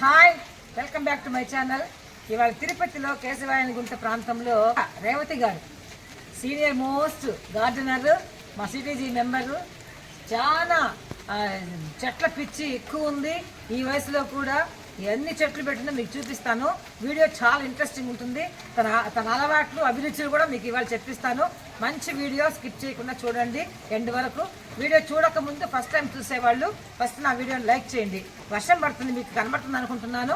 Hi, welcome back to my channel. ఇవాళ తిరుపతిలో కేశవాయనగుంట ప్రాంతంలో రేవతి గారు సీనియర్ మోస్ట్ గార్డెనర్, మా సిటీజీ మెంబరు. చాలా చెట్ల పిచ్చి ఎక్కువ ఉంది. ఈ వయసులో కూడా ఎన్ని చెట్లు పెట్టినా మీకు చూపిస్తాను. వీడియో చాలా ఇంట్రెస్టింగ్ ఉంటుంది. తన అలవాట్లు, అభిరుచులు కూడా మీకు ఇవాళ చెప్పిస్తాను. మంచి వీడియో స్కిప్ చేయకుండా చూడండి ఎండ్ వరకు. వీడియో చూడక ముందు ఫస్ట్ టైం చూసేవాళ్ళు ఫస్ట్ నా వీడియోని లైక్ చేయండి. వర్షం పడుతుంది, మీకు కనబడుతుంది అనుకుంటున్నాను.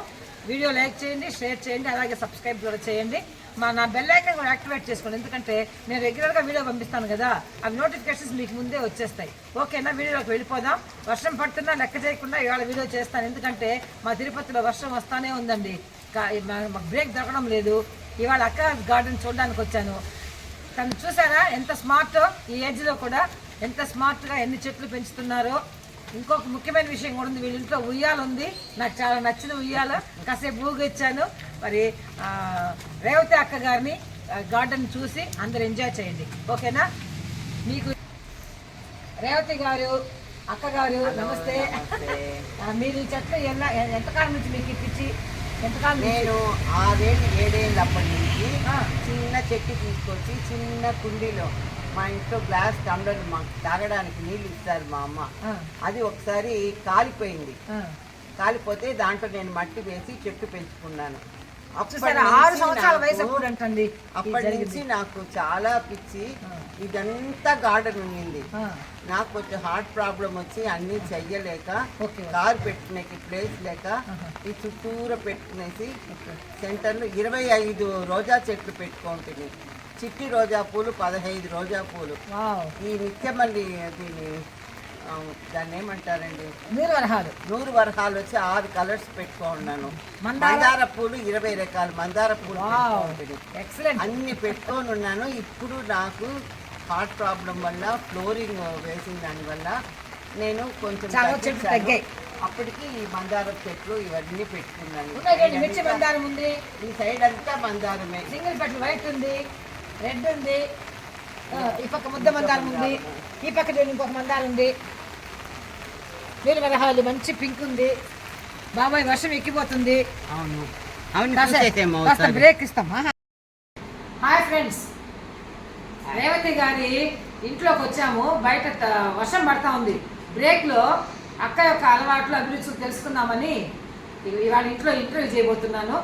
వీడియో లైక్ చేయండి, షేర్ చేయండి, అలాగే సబ్స్క్రైబ్ కూడా చేయండి. నా బెల్ ఐకాన్ కూడా యాక్టివేట్ చేసుకోండి, ఎందుకంటే నేను రెగ్యులర్గా వీడియో పంపిస్తాను కదా, అవి నోటిఫికేషన్స్ మీకు ముందే వచ్చేస్తాయి. ఓకేనా, వీడియోలోకి వెళ్ళిపోదాం. వర్షం పడుతున్నా లెక్క చేయకుండా ఇవాళ వీడియో చేస్తాను, ఎందుకంటే మా తిరుపతిలో వర్షం వస్తానే ఉందండి. మాకు బ్రేక్ దొరకడం లేదు. ఇవాళ అక్క గార్డెన్ చూడడానికి వచ్చాను. తను చూసారా ఎంత స్మార్ట్, ఈ ఏజ్లో కూడా ఎంత స్మార్ట్గా ఎన్ని చెట్లు పెంచుతున్నారో. ఇంకొక ముఖ్యమైన విషయం కూడా ఉంది, వీళ్ళ ఇంట్లో ఉయ్యాల ఉంది. నాకు చాలా నచ్చిన ఉయ్యాల, కాసేపు ఊగిచ్చాను. మరి రేవతి అక్క గారిని గార్డెన్ చూసి అందరు ఎంజాయ్ చేయండి. ఓకేనా. మీకు రేవతి గారు, అక్క గారు నమస్తే. మీరు ఈ చెట్లు ఎంతకాలం నుంచి మీకు ఇప్పించి ఎంతకాలం? నేను 6-7 అప్పటి నుంచి చిన్న చెట్టు తీసుకొచ్చి చిన్న కుండీలో మా ఇంట్లో గ్లాస్ టంబ్లర్ మాకు తాగడానికి నీళ్ళు ఇస్తారు మా అమ్మ. అది ఒకసారి కాలిపోయింది. కాలిపోతే దాంట్లో నేను మట్టి వేసి చెట్టు పెంచుకున్నాను. అప్పటి నుంచి నాకు చాలా పిచ్చి. ఇదంతా గార్డెన్ ఉండింది. నాకు కొంచెం హార్ట్ ప్రాబ్లం వచ్చి అన్ని చెయ్యలేక, కారు పెట్టుకునేకి ప్లేస్ లేక ఈ చుట్టూర పెట్టుకునేసి సెంటర్లో 25 రోజా చెట్లు పెట్టుకుంటుంది. చిట్టి రోజా పూలు 15 రోజా పూలు. ఈ నిత్యమల్లి దాన్ని ఏమంటారండి, నూరు వరహాలు వచ్చి 6 కలర్స్ పెట్టుకున్నాను. మందార పూలు 20 రకాల మందార పూలు అన్ని పెట్టుకొని ఉన్నాను. ఇప్పుడు నాకు హార్ట్ ప్రాబ్లం వల్ల ఫ్లోరింగ్ వేసిన దానివల్ల నేను కొంచెం అప్పటికి ఈ మందార చెట్లు ఇవన్నీ పెట్టుకున్నాను. ఈ సైడ్ అంతా మందారమే. సింగిల్ పెట్లు వైట్ ఉంది, రెడ్ ఉంది, ఈ పక్క ముద్ద మందారం ఉంది, ఈ పక్క ఇంకొక మందారం ఉంది, నీళ్ళు వరహాలు మంచి పింక్ ఉంది. బాబాయ్ వర్షం ఎక్కిపోతుంది. బ్రేక్ ఇస్తామా. హాయ్ ఫ్రెండ్స్, రేవతి గారి ఇంట్లోకి వచ్చాము. బయట వర్షం పడతా ఉంది. బ్రేక్లో అక్క యొక్క అలవాట్లు, అభిరుచులు తెలుసుకుందామని ఇవాళ ఇంట్లో ఇంటర్వ్యూ చేయబోతున్నాను.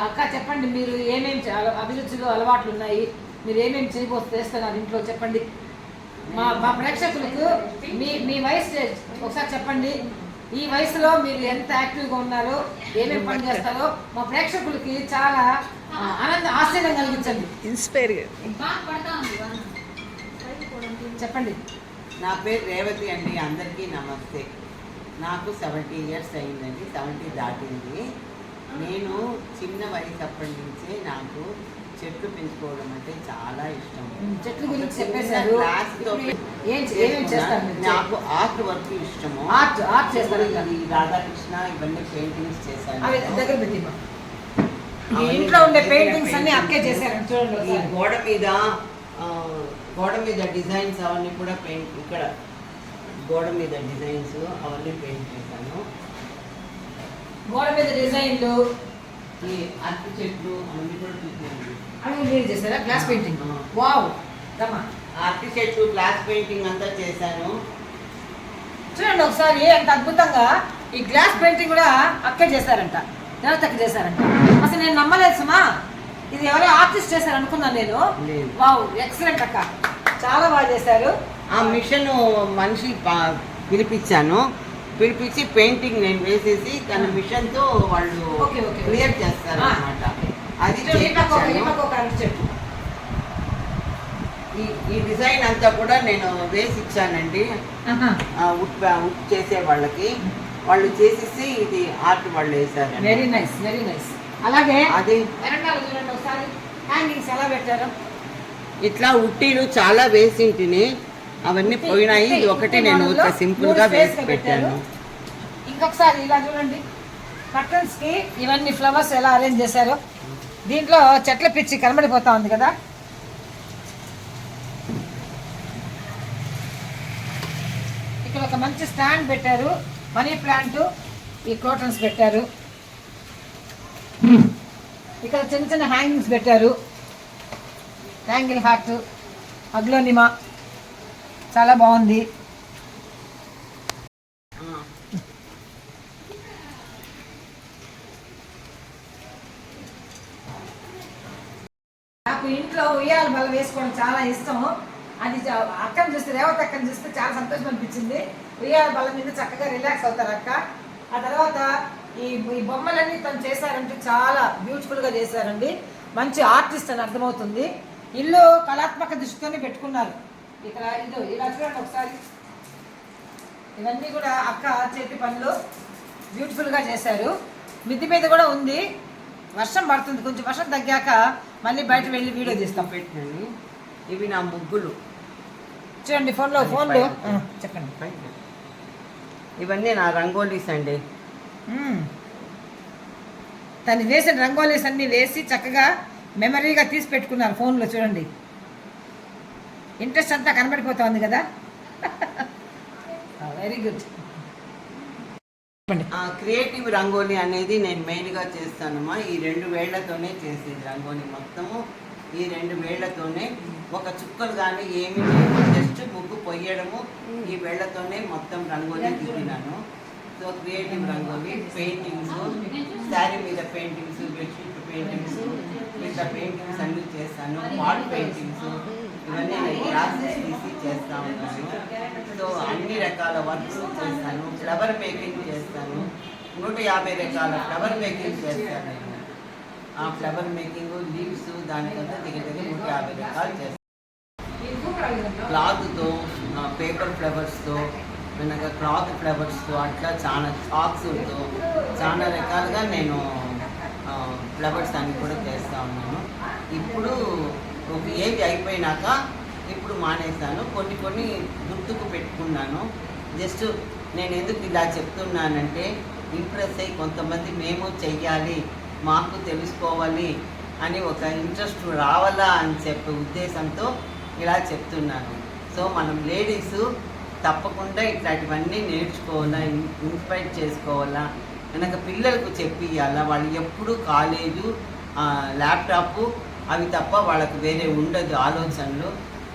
అక్క చెప్పండి, మీరు ఏమేమి అభిరుచులు, అలవాట్లు ఉన్నాయి, మీరు ఏమేమి చేస్తున్నారు ఇంట్లో చెప్పండి. మా ప్రేక్షకులకు మీ వయసు ఒకసారి చెప్పండి. ఈ వయసులో మీరు ఎంత యాక్టివ్గా ఉన్నారో, ఏమేమి పని చేస్తారో మా ప్రేక్షకులకి చాలా ఆశ్చర్యం కలిగించండి. ఇన్స్పైర్ చెప్పండి. నా పేరు రేవతి అండి. అందరికీ నమస్తే. నాకు 70 years అయిందండి, 70 దాటింది. నేను చిన్న వయసు అప్పటి నుంచే నాకు చెట్లు పెంచుకోవడం అంటే చాలా ఇష్టం. చెట్ల గురించి చెప్పేశారు. నాకు ఆర్ట్ వర్క్ ఇష్టము. ఆర్ట్ చేస్తారు. రాధాకృష్ణ ఇవన్నీ పెయింటింగ్స్ చేశాను. దగ్గర పెట్టి ఇంట్లో ఉండే పెయింటింగ్స్ అన్ని అక్కే చేశారు. చూడండి, ఈ గోడ మీద డిజైన్స్ అవన్నీ కూడా పెయింట్, ఇక్కడ గోడ మీద డిజైన్స్ అవన్నీ పెయింట్ చేశాను. గోడ మీద డిజైన్లు, ఈ అరటి చెట్లు అవన్నీ కూడా చూసాను. మీరు చేశారా? Glass painting. వావ్, అరటి చెట్లు గ్లాస్ పెయింటింగ్ అంతా చేశాను. చూడండి ఒకసారి ఎంత అద్భుతంగా ఈ గ్లాస్ పెయింటింగ్ కూడా అక్కే చేశారంట, దేవతకి చేశారంట. అసలు నేను నమ్మలేదు సుమా, ఇది ఎవరో ఆర్టిస్ట్ చేశారు అనుకున్నాను నేను. వావ్, ఎక్సలెంట్ అక్క, చాలా బాగా చేశారు. ఆ మిషన్ మనిషి పిలిపించాను, పిలిపించి పెయింటింగ్ నేను వేసేసి తన మిషన్ తో వాళ్ళు క్లియర్ చేస్తారు అన్నమాట. అది ఈ డిజైన్ అంతా కూడా నేను వేసి ఇచ్చానండి ఉడ్ చేసే వాళ్ళకి. వాళ్ళు చేసేసి ఇది ఆర్ట్ వాళ్ళు వేశారు. Very nice, very nice. అలాగే అది ఒకసారి హ్యాంగింగ్స్ ఎలా పెట్టారు. ఇట్లా ఉట్టీలు చాలా వేసింటిని, అవన్నీ పోయినాయి. ఇది ఒకటి నేను సింపుల్ గా వేసి పెట్టాను. ఇంకొకసారి ఇలా చూడండి, కర్టన్స్ కి ఇవన్నీ ఫ్లవర్స్ ఎలా అరేంజ్ చేశారు. దీంట్లో చెట్ల పిచ్చి కనబడిపోతా ఉంది కదా. ఇక్కడ ఒక మంచి స్టాండ్ పెట్టారు, మనీ ప్లాంట్, ఈ క్రోటన్స్ పెట్టారు. ఇక్కడ చిన్న చిన్న హ్యాంగింగ్స్ పెట్టారు. ట్యాంగిల్ హార్ట్, అగ్లోనిమా చాలా బాగుంది. నాకు ఇంట్లో ఉయ్యాల బల్ల వేసుకోవడం చాలా ఇష్టం. అది అక్కని చూస్తే, రేవతి అక్కని చూస్తే చాలా సంతోషం అనిపించింది. ఉయ్యాల బల్ల మీద చక్కగా రిలాక్స్ అవుతారు అక్క. ఆ తర్వాత ఈ బొమ్మలన్నీ తను చేశారంటే చాలా బ్యూటిఫుల్గా చేశారండి. మంచి ఆర్టిస్ట్ అని అర్థమవుతుంది. ఇల్లు కళాత్మక దృష్టితోనే పెట్టుకున్నారు. ఇక్కడ ఇల్లు ఇలా చూడండి ఒకసారి. ఇవన్నీ కూడా అక్క చేతి పనులు బ్యూటిఫుల్గా చేశారు. మిద్ది మీద కూడా ఉంది. వర్షం పడుతుంది, కొంచెం వర్షం తగ్గాక మళ్ళీ బయట వెళ్ళి వీడియో తీస్తాం. పెట్టినాను. ఇవి నా ముగ్గులు చూడండి ఫోన్లో చెప్పండి. ఇవన్నీ నా రంగోలీస్ అండి. తను వేసిన రంగోలీస్ అన్ని వేసి చక్కగా మెమరీగా తీసి పెట్టుకున్నారు ఫోన్లో. చూడండి ఇంట్రెస్ట్ అంతా కనబడిపోతుంది కదా. Very good. క్రియేటివ్ రంగోలీ అనేది నేను మెయిన్గా చేస్తానమ్మా. ఈ 2 వేళ్లతోనే చేసేది రంగోలీ మొత్తము. ఈ 2 వేళ్లతోనే ఒక చుక్కలు కానీ ఏమి లేదు, జస్ట్ ముగ్గు పొయ్యడము. ఈ వేళ్లతోనే మొత్తం రంగోలీ దిగినాను. So creative rangoli, paintings, sari మీద పెయింటింగ్స్, బెడ్షీట్ పెయింటింగ్స్, మిగతా పెయింటింగ్స్ అన్నీ చేస్తాను. వాల్ పెయింటింగ్స్ ఇవన్నీ నేను క్లాసెస్ తీసి చేస్తూ ఉన్నాను. సో అన్ని రకాల వర్క్స్ చేస్తాను. ఫ్లవర్ మేకింగ్ చేస్తాను. 150 రకాల ఫ్లవర్ మేకింగ్ చేస్తాను నేను. ఆ ఫ్లవర్ మేకింగ్, లీవ్స్, దానికంతా దగ్గర 150 రకాలు చేస్తాను. క్లాత్తో, పేపర్ ఫ్లవర్స్తో, వెనక క్లాత్ ఫ్లవర్స్తో, అట్లా చాలా చాక్స్తో చాలా రకాలుగా నేను ఫ్లవర్స్ అన్ని కూడా చేస్తూ ఉన్నాను. ఇప్పుడు ఒక ఏజ్ అయిపోయినాక ఇప్పుడు మానేస్తాను. కొన్ని గుర్తుకు పెట్టుకున్నాను. జస్ట్ నేను ఎందుకు ఇలా చెప్తున్నానంటే ఇంప్రెస్ అయ్యి కొంతమంది మేము చెయ్యాలి, మాకు తెలుసుకోవాలి అని ఒక ఇంట్రెస్ట్ రావాలా అని చెప్పే ఉద్దేశంతో ఇలా చెప్తున్నాను. సో మనం లేడీస్ తప్పకుండా ఇట్లాంటివన్నీ నేర్చుకోవాలా, ఇన్స్పైర్ చేసుకోవాలా, వెనక పిల్లలకు చెప్పియాలా. వాళ్ళు ఎప్పుడు కాలేజు, ల్యాప్టాప్ అవి తప్ప వాళ్ళకు వేరే ఉండదు ఆలోచనలు.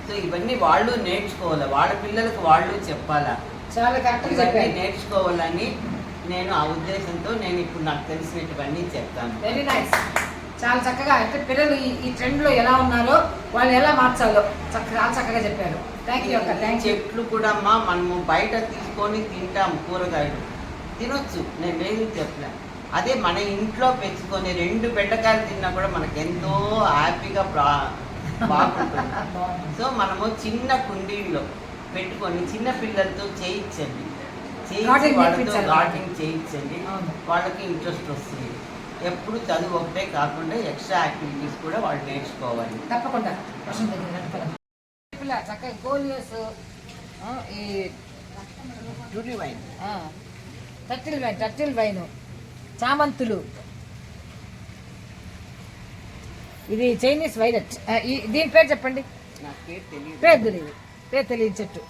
సో ఇవన్నీ వాళ్ళు నేర్చుకోవాలి, వాళ్ళ పిల్లలకు వాళ్ళు చెప్పాలా, చాలా ఇవన్నీ నేర్చుకోవాలని నేను ఆ ఉద్దేశంతో నేను ఇప్పుడు నాకు తెలిసినటువన్నీ చెప్తాను. Very nice. చాలా చక్కగా, అంటే పిల్లలు ఈ ట్రెండ్లో ఎలా ఉన్నారో వాళ్ళు ఎలా మార్చాలో చక్కగా చెప్పారు. థ్యాంక్ యూ అక్క. Thank you. చెట్లు కూడా అమ్మా మనము బయట తీసుకొని తింటాం, కూరగాయలు తినొచ్చు, నేను లేదు చెప్పలే. అదే మన ఇంట్లో పెంచుకొని 2 బెండకాయలు తిన్నా కూడా మనకు ఎంతో హ్యాపీగా బాగుంటుంది. సో మనము చిన్న కుండీల్లో పెట్టుకొని చిన్న పిల్లలతో చేయించండి, వాళ్ళతో గార్డెనింగ్ చేయించండి. వాళ్ళకి ఇంట్రెస్ట్ వస్తుంది. ఎప్పుడు చదువు ఒకటే కాకుండా ఎక్స్ట్రా యాక్టివిటీస్ కూడా వాళ్ళు నేర్చుకోవాలి. తప్పకుండా. చక్కగా గోలియస్, ఈ టర్టిల్ వైన్, చామంతులు, ఇది చైనీస్ వైలెట్. దీని పేరు చెప్పండి. పేరు తెలియదు చెట్టు.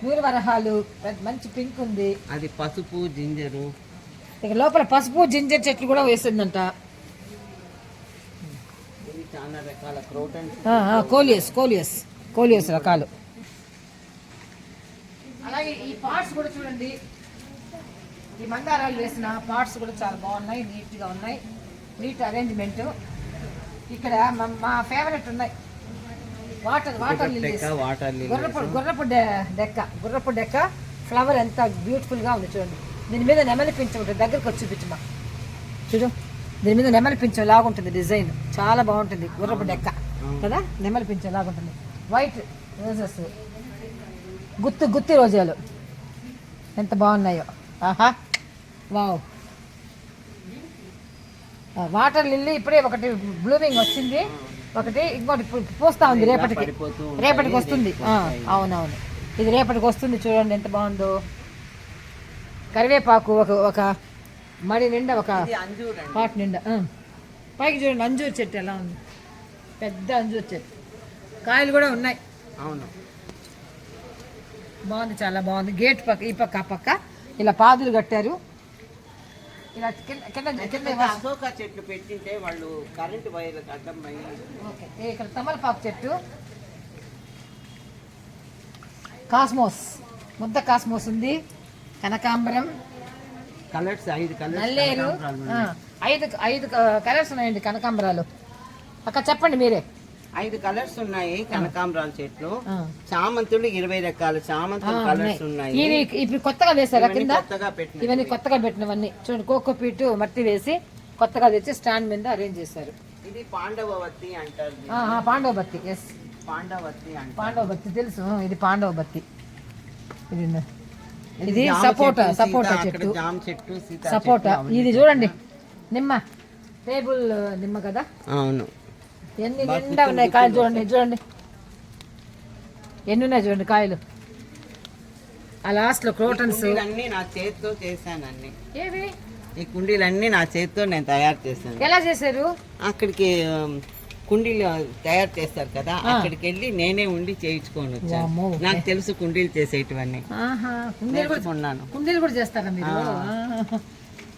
100 వరహాలు, మంచి పింక్ ఉంది. అది పసుపు, జింజరు. ఇక లోపల పసుపు, జింజర్ చెట్లు కూడా వేసిందంట. చాలా రకాల క్రోటన్స్, కోలియస్ రకాలు. అలాగే ఈ పార్ట్స్ కూడా చూడండి. ఈ మందారాలు వేసిన పార్ట్స్ కూడా చాలా బాగున్నాయి, నీట్గా ఉన్నాయి, నీట్ అరేంజ్మెంట్. ఇక్కడ మా ఫేవరెట్ ఉన్నాయి వాటర్ లిల్లీస్, గుర్రపు డెక్క ఫ్లవర్ ఎంత బ్యూటిఫుల్గా ఉంది చూడండి. దీని మీద నెమలి పింఛం ఉంటుంది, దగ్గరకు వచ్చి చూపించమా. చూడు, దీని మీద నెమలి పింఛం లాగుంటుంది, డిజైన్ చాలా బాగుంటుంది. గుర్రపు డెక్క కదా, నెమలి పింఛం లాగుంటుంది. వైట్ రోజెస్, గుత్తి రోజాలు ఎంత బాగున్నాయో. ఆహా, వావ్. వాటర్ లిల్లీ ఇప్పుడే ఒకటి బ్లూమింగ్ వచ్చింది, ఒకటి ఇంకోటి పూస్తా ఉంది. రేపటికి వస్తుంది. అవునవును, ఇది రేపటికి వస్తుంది. చూడండి ఎంత బాగుందో. కరివేపాకు ఒక మడి నిండా, ఒక పాట్ నిండా. పైకి చూడండి అంజూరు చెట్టు ఎలా ఉంది, పెద్ద అంజూరు చెట్టు, కాయలు కూడా ఉన్నాయి. అవును, బాగుంది, చాలా బాగుంది. గేట్ పక్క, ఈ పక్క ఆ పక్క ఇలా పాదులు కట్టారు. ఇలా కింద కింద కింద అశోక చెట్లు పెట్టింటే వాళ్ళు కరెంటు వైర్లకు అడ్డం అయ్యి. ఓకే ఇక్కడ తమలపాకు చెట్టు, కాస్మోస్, ముద్ద కాస్మోస్ ఉంది, కనకాంబరం, కలర్స్ 5 కలర్స్ నల్లేరు, 5 కలర్స్ ఉన్నాయండి కనకాంబరాలు. అక్క చెప్పండి మీరే. 5 కలర్స్ ఉన్నాయి కనకాంబరాల చెట్లు. చామంతులు 20 రకాల చామంతులు కలర్స్ ఉన్నాయి. ఇవి ఇప్పుడు కొత్తగా వేసారా కింద? కొత్తగా పెట్టిన ఇవన్నీ కొత్తగా పెట్టినవన్నీ చూడండి. కోకోపీట్ మట్టి వేసి కొత్తగా తెచ్చి స్టాండ్ మీద అరేంజ్ చేశారు. ఇది పాండవవత్తి అంటారు. పాండవబత్తి. ఎస్, పాండవత్తి అంటారు. పాండవబత్తి తెలుసు. ఇది పాండవబత్తి. ఇది సపోటా చెట్టు, జామ చెట్టు, సపోటా. ఇది చూడండి నిమ్మ, టేబుల్ నిమ్మ కదా. అవును, ఎన్ని నిండా ఉన్నాయి కాయలు. చూడండి ఎన్ని ఉన్నాయి చూడండి కాయలు. ఆ లాస్ట్ లో క్రోటన్స్ అన్ని నా చేతితో చేశాను. అన్ని ఏవి ఈ కుండీలన్నీ నా చేతితో నేను తయారు చేశాను. ఎలా చేశారు? అక్కడికి కుండీలు తయారు చేస్తారు కదా, అక్కడికి వెళ్ళి నేనే ఉండి చేయించుకొని వచ్చాను. నాకు తెలుసు కుండీలు చేసేటివన్నీ. కుండీలు కూడా చేస్తారా మీరు?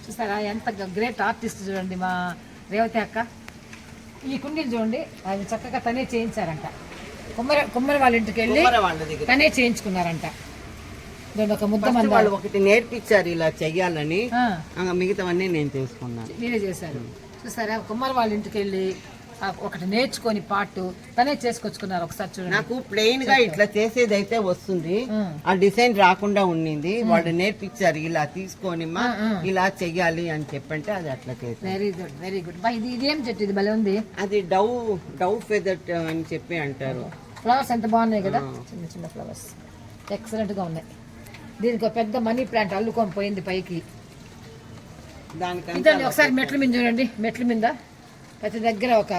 చూస్తారా ఎంత గ్రేట్ ఆర్టిస్ట్. చూడండి మా రేవతి అక్క. ఈ కుండీలు చూడండి, అవి చక్కగా తనే చేయించారంట. కుమ్మరి వాళ్ళ ఇంటికి వెళ్ళి తనే చేయించుకున్నారంట. ఒక ముద్ద మంది వాళ్ళు ఒకటి నేర్పించారు ఇలా చెయ్యాలని, మిగతావన్నీ నేను చేసుకున్నాను. మీరే చేశారు. చూస్తారా కుమ్మరి వాళ్ళ ఇంటికి వెళ్ళి ఒకటి నేర్చుకొని పాటు తనే చేసుకొచ్చుకున్నారు. ఒకసారి చూడండి. నాకు ప్లెయిన్ గా ఇట్లా చేసేది అయితే వస్తుంది, ఆ డిజైన్ రాకుండా ఉండింది. వాళ్ళు నేర్పించారు ఇలా తీసుకొని ఇలా చెయ్యాలి అని చెప్పంటే అది అట్లా చేశారు. Very good. ఇది ఏం చెట్టు? ఇది భలే ఉంది. అది డవ్ ఫెదర్ అని చెప్పి అంటారు. ఫ్లవర్స్ ఎంత బాగున్నాయి కదా, చిన్న చిన్న ఫ్లవర్స్ ఎక్సలెంట్ గా ఉన్నాయి. దీనికి ఒక పెద్ద మనీ ప్లాంట్ అల్లుకొని పోయింది పైకి. దానికి ఒకసారి మెట్ల మీద చూడండి. మెట్ల మీద ప్రతి దగ్గర ఒక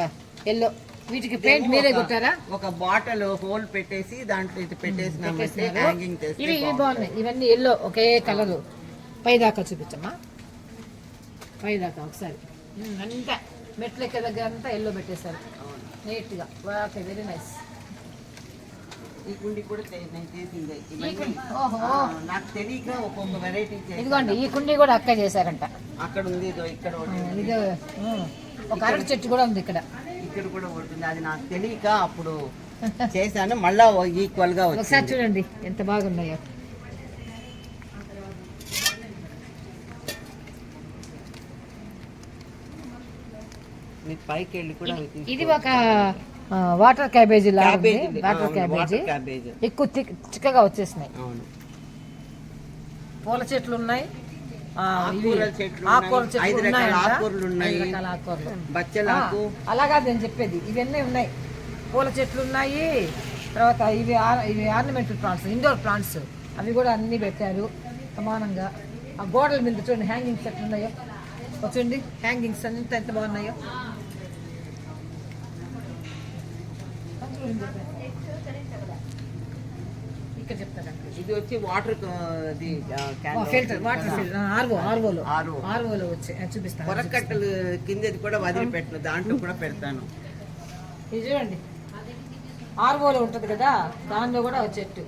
ఎల్లో. వీటికి పెయింట్ మీరే కొట్టారా? ఒక బాటిల్ హోల్ పెట్టేసి దాంట్లో ఇది పెట్టేసినామంటే హ్యాంగింగ్ చేస్తే ఇవి బాగున్నాయి. ఇవన్నీ ఎల్లో ఒకే కలర్. పైదాకా చూపించమ్మా, పైదాకా ఒకసారి. అంతా మెట్ల ఎక్క దగ్గర అంతా ఎల్లో పెట్టేశారు నీట్ గా. Okay, very nice. ఈ కుండి కూడా నేను చేసింది. నాకు తెలియక ఒక్కొక్క వెరైటీ. ఇదిగోండి ఈ కుండి కూడా అక్క చేశారంట. అక్కడ ఉంది, ఇక్కడ ఇది ఒక అరటి చెట్టు కూడా ఉంది ఇక్కడ కూడా ఉంటుంది. అది నాకు తెలియక అప్పుడు చేశాను. మళ్ళా ఈక్వల్ గా ఒకసారి చూడండి ఎంత బాగున్నాయో. పైకి వెళ్ళి కూడా ఇది ఒక వాటర్ క్యాబేజీ లాగా. వాటర్ క్యాబేజీ ఎక్కువ చిక్కగా వచ్చేసినాయి. పూల చెట్లు ఉన్నాయి, ఆకుకూరలు చెట్లు ఉన్నాయి, ఆకుకూరలు. అలాగా నేను చెప్పేది ఇవన్నీ ఉన్నాయి. పూల చెట్లు ఉన్నాయి. తర్వాత ఇవి ఆర్నమెంటల్ ప్లాంట్స్, ఇండోర్ ప్లాంట్స్, అవి కూడా అన్ని పెట్టారు సమానంగా. ఆ గోడల మీద చూడండి హ్యాంగింగ్స్ ఎట్లా ఉన్నాయో. చూడండి హ్యాంగింగ్స్ అంతా ఎంత బాగున్నాయో. ఇక్కడ చెప్తారండి. ఇది వచ్చి వాటర్ ఫిల్టర్, వాటర్ ఫిల్టర్, ఆర్వోలో వచ్చి చూపిస్తాను. కొరకట్టలు కిందది కూడా వదిలిపెట్టను, దాంట్లో కూడా పెడతాను. ఇది చూడండి ఆర్వోలో ఉంటుంది కదా, దానిలో కూడా ఒక చెట్టు.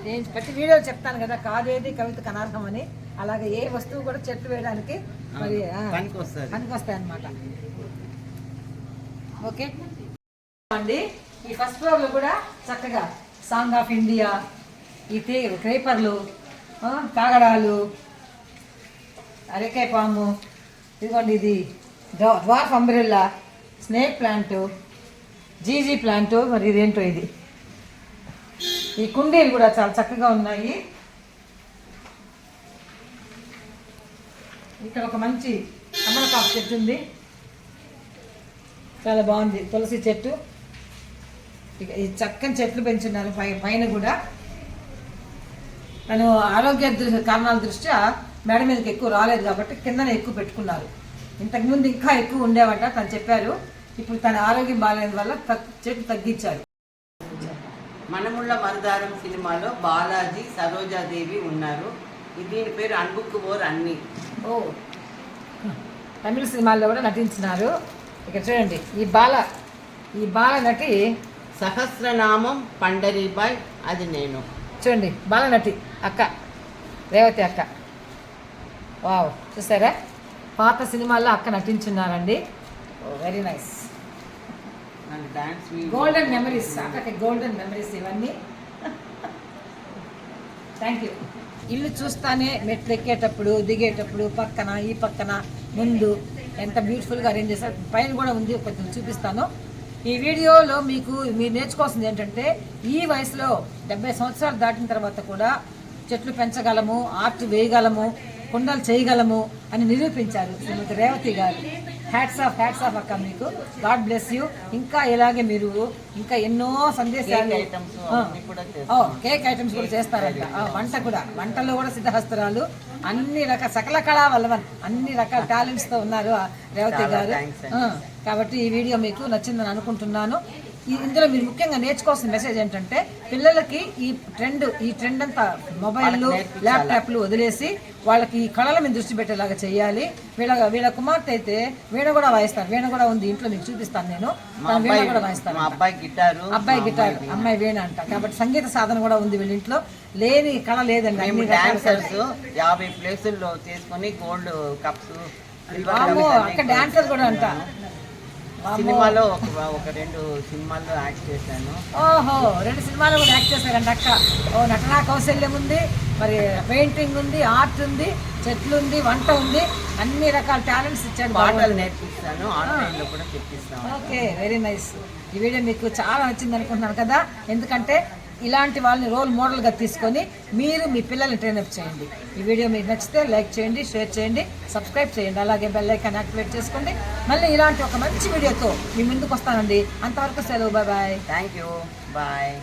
నేను ప్రతి వీడియో చెప్తాను కదా, కాదేది కవిత కనార్హం అని. అలాగే ఏ వస్తువు కూడా చెట్టు వేయడానికి మరి పనికొస్తాయి అన్నమాట. ఓకే అండి. ఈ ఫస్ట్ ఫ్లోర్ లో కూడా చక్కగా సాంగ్ ఆఫ్ ఇండియా, ఈ క్రేపర్లు, కాగడాలు, అరకాయ పాము, ఇదిగోండి ఇది dwarf umbrella, snake plant, GG plant, మరి ఇదేంటో ఇది. ఈ కుండీలు కూడా చాలా చక్కగా ఉన్నాయి. ఇక్కడ ఒక మంచి తమలపాకు చెట్టు ఉంది, చాలా బాగుంది. తులసి చెట్టు, ఈ చక్కని చెట్లు పెంచున్నారు పైన కూడా. తను ఆరోగ్య కారణాల దృష్ట్యా మేడ మీదకి ఎక్కువ రాలేదు కాబట్టి కిందనే ఎక్కువ పెట్టుకున్నారు. ఇంతకుముందు ఇంకా ఎక్కువ ఉండేవట తను చెప్పారు. ఇప్పుడు తన ఆరోగ్యం బాగాలేని వల్ల చెట్టు తగ్గించారు. మనముళ్ళ మరుదారం సినిమాలో బాలాజీ, సరోజాదేవి ఉన్నారు. దీని పేరు అన్బుక్ ఓర్ అన్ని. తమిళ సినిమాల్లో కూడా నటించినారు. ఇక్కడ చూడండి ఈ బాల నటి సహస్రనామం పండరీబాయ్, అది నేను. చూడండి బాల నటి అక్క రేవతి అక్క. వావ్, చూసారా పాత సినిమాల్లో అక్క నటించున్నారండి. Very nice. గోల్డెన్ మెమరీస్, అక్కకి గోల్డెన్ మెమరీస్ ఇవన్నీ. Thank you. ఇల్లు చూస్తానే మెట్లు ఎక్కేటప్పుడు దిగేటప్పుడు పక్కన ఈ పక్కన ముందు ఎంత బ్యూటిఫుల్గా అరేంజ్ చేశారు. పైన కూడా ఉంది, కొంచెం చూపిస్తాను. ఈ వీడియోలో మీరు నేర్చుకోవాల్సింది ఏంటంటే ఈ వయసులో 70 సంవత్సరాలు దాటిన తర్వాత కూడా చెట్లు పెంచగలము, ఆర్ట్ వేయగలము, కుండలు చేయగలము అని నిరూపించారు శ్రీమతి రేవతి గారు. హ్యాట్స్ ఆఫ్ అక్క మీకు. God bless you. ఇంకా ఇలాగే మీరు ఇంకా ఎన్నో సందేశాలు, కేక్ ఐటమ్స్ కూడా చేస్తారంట. వంటలో కూడా సిద్ధహస్తరాలు, అన్ని రకాల సకల కళా వల్లవన్, అన్ని రకాల టాలెంట్స్తో ఉన్నారు రేవతి గారు. కాబట్టి ఈ వీడియో మీకు నచ్చిందని అనుకుంటున్నాను. ఇందులో మీరు ముఖ్యంగా నేర్చుకోవాల్సిన మెసేజ్ ఏంటంటే పిల్లలకి ఈ ట్రెండ్ అంతా మొబైల్లు ల్యాప్టాప్లు వదిలేసి వాళ్ళకి ఈ కళల మీద దృష్టి పెట్టేలాగా చేయాలి. వీళ్ళ కుమార్తె అయితే వీణ కూడా వాయిస్తారు. వీణ కూడా ఉంది ఇంట్లో, మీకు చూపిస్తాను నేను. వీణ కూడా వాయిస్తాను. అబ్బాయి గిటార్, అమ్మాయి వీణ అంట. కాబట్టి సంగీత సాధన కూడా ఉంది వీళ్ళ ఇంట్లో. లేని కళ లేదండి. 50 ప్లేసుల్లో చేసుకొని గోల్డ్ కప్స్. అక్కడ డాన్సర్ కూడా అంట. సినిమాలో ఒక 2 సినిమాల్లో యాక్ట్ చేశాను. ఓహో, 2 సినిమాలో కూడా యాక్ట్ చేశారంట అక్క. నటనా కౌశల్యం ఉంది, మరి పెయింటింగ్ ఉంది, ఆర్ట్ ఉంది, చెట్లు ఉంది, వంట ఉంది, అన్ని రకాల టాలెంట్స్ ఇచ్చాడు. పాటలు నేర్పిస్తాను, ఆన్లైన్లో కూడా తెప్పిస్తాను. Okay, very nice. ఈ వీడియో మీకు చాలా నచ్చింది అనుకుంటున్నాను కదా. ఎందుకంటే ఇలాంటి వాళ్ళని రోల్ మోడల్గా తీసుకొని మీరు మీ పిల్లల్ని ట్రైనప్ చేయండి. ఈ వీడియో మీకు నచ్చితే లైక్ చేయండి, షేర్ చేయండి, సబ్స్క్రైబ్ చేయండి, అలాగే బెల్ ఐకాన్ యాక్టివేట్ చేసుకోండి. మళ్ళీ ఇలాంటి ఒక మంచి వీడియోతో మీ ముందుకు వస్తానండి. అంతవరకు సెలవు. బాయ్. Thank you, bye.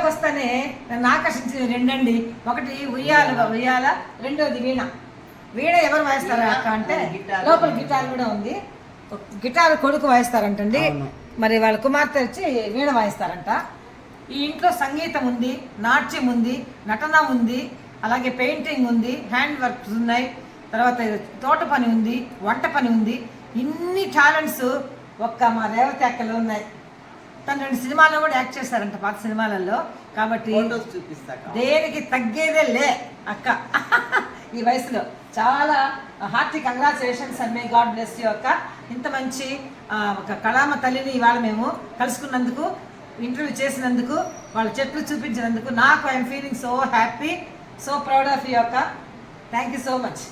వస్తానే నన్ను ఆకర్షించిన 2 అండి. ఒకటి ఉయ్యాల, రెండోది వీణ. వీణ ఎవరు వాయిస్తారా అక్క అంటే లోపల గిటార్ కూడా ఉంది. గిటార్ కొడుకు వాయిస్తారంటండి, మరి వాళ్ళ కుమార్తె వచ్చి వీణ వాయిస్తారంట. ఈ ఇంట్లో సంగీతం ఉంది, నాట్యం ఉంది, నటన ఉంది, అలాగే పెయింటింగ్ ఉంది, హ్యాండ్ వర్క్స్ ఉన్నాయి, తర్వాత తోట పని ఉంది, వంట పని ఉంది. ఇన్ని టాలెంట్స్ ఒక్క మా రేవతి అక్కలో ఉన్నాయి. తను 2 సినిమాల్లో కూడా యాక్ట్ చేశారంట, పాత సినిమాలలో. కాబట్టి దేనికి తగ్గేదే లే అక్క ఈ వయసులో. చాలా hearty congratulations and may God bless you అక్క. ఇంత మంచి ఒక కళామ తల్లిని ఇవాళ మేము కలుసుకున్నందుకు, ఇంటర్వ్యూ చేసినందుకు, వాళ్ళ చెట్లు చూపించినందుకు నాకు I'm feeling so happy, so proud of you అక్క. Thank you so much.